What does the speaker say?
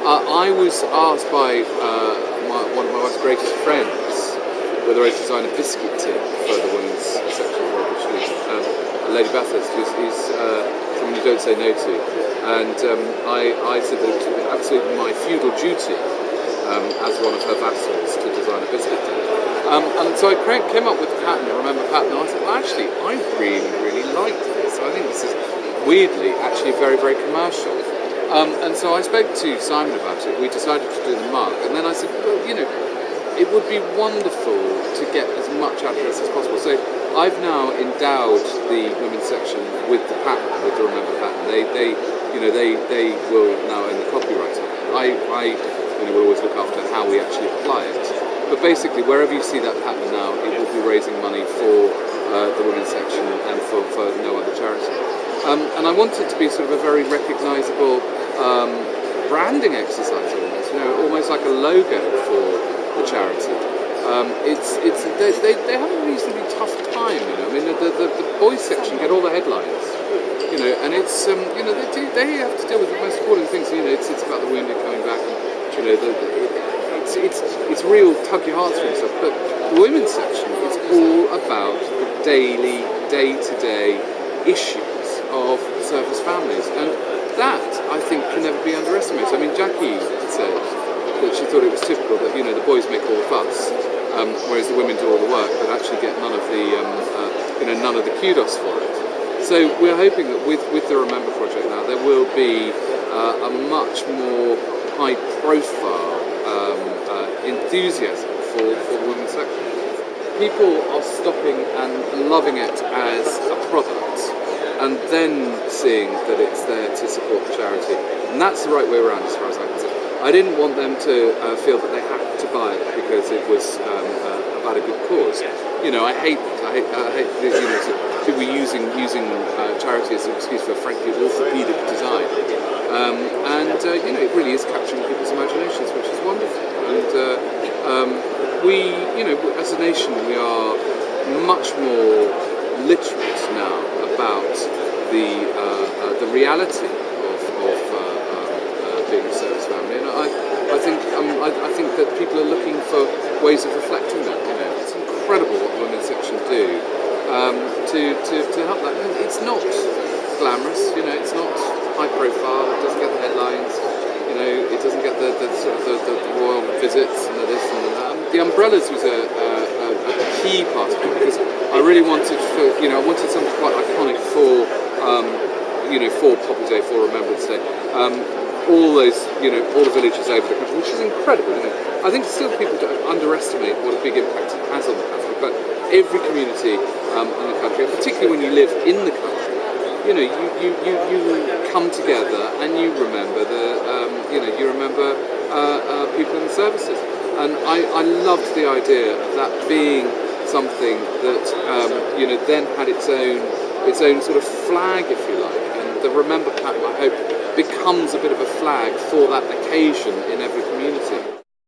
I was asked by one of my wife's greatest friends whether I'd design a biscuit tin for the women's section of Royal British Legion. Lady Bathurst, who's someone you don't say no to. And I said that it was absolutely my feudal duty as one of her vassals to design a biscuit tin. And so I came up with the pattern, I remember the pattern, and I said, well, actually, I really like this. I think this is weirdly actually very, very commercial. And so I spoke to Simon about it. We decided to do the mug, and then I said, well, it would be wonderful to get as much out of this as possible. So I've now endowed the women's section with the pattern, with the Remember pattern. They will now own the copyright. I will always look after how we actually apply it. But basically, wherever you see that pattern now, it will be raising money for the women's section and for no other charity. And I want it to be sort of a very recognisable branding exercise, almost like a logo for the charity. They have a reasonably tough time, I mean, the boys section get all the headlines, and it's they have to deal with the most important things. It's about the wounded coming back, and it's real tug your heartstrings stuff. But the women's section is all about the daily, day-to-day issues of service families, and that I think can never be underestimated. I mean, Jackie said that she thought it was typical that the boys make all the fuss, whereas the women do all the work, but actually get none of the kudos for it. So we're hoping that with the Remember project now, there will be a much more high-profile enthusiasm for the women's section. People are stopping and loving it as a product, and then seeing that it's there to support the charity. And that's the right way around, as far as I'm concerned. I didn't want them to feel that they had to buy it because it was about a good cause. I hate people using charity as an excuse for, frankly, orthopedic design. It really is capturing people's imaginations, which is wonderful. And we, as a nation, we are much more literate now about the reality of being a service family, and I think that people are looking for ways of reflecting that. It's incredible what the women's section do to help that. And it's not glamorous, it's not high profile. It doesn't get the headlines. It doesn't get the royal visits and the this and the that. The umbrellas was a key part of it, because I really wanted I wanted something quite iconic for Poppy Day, for Remembrance Day. All those, all the villages over the country, which is incredible. I think still people don't underestimate what a big impact it has on the country. But every community in the country, and particularly when you live in the country, you come together and you remember people in the services. And I loved the idea of that being something that then had its own sort of flag, if you like. And the Remember pattern, I hope, becomes a bit of a flag for that occasion in every community.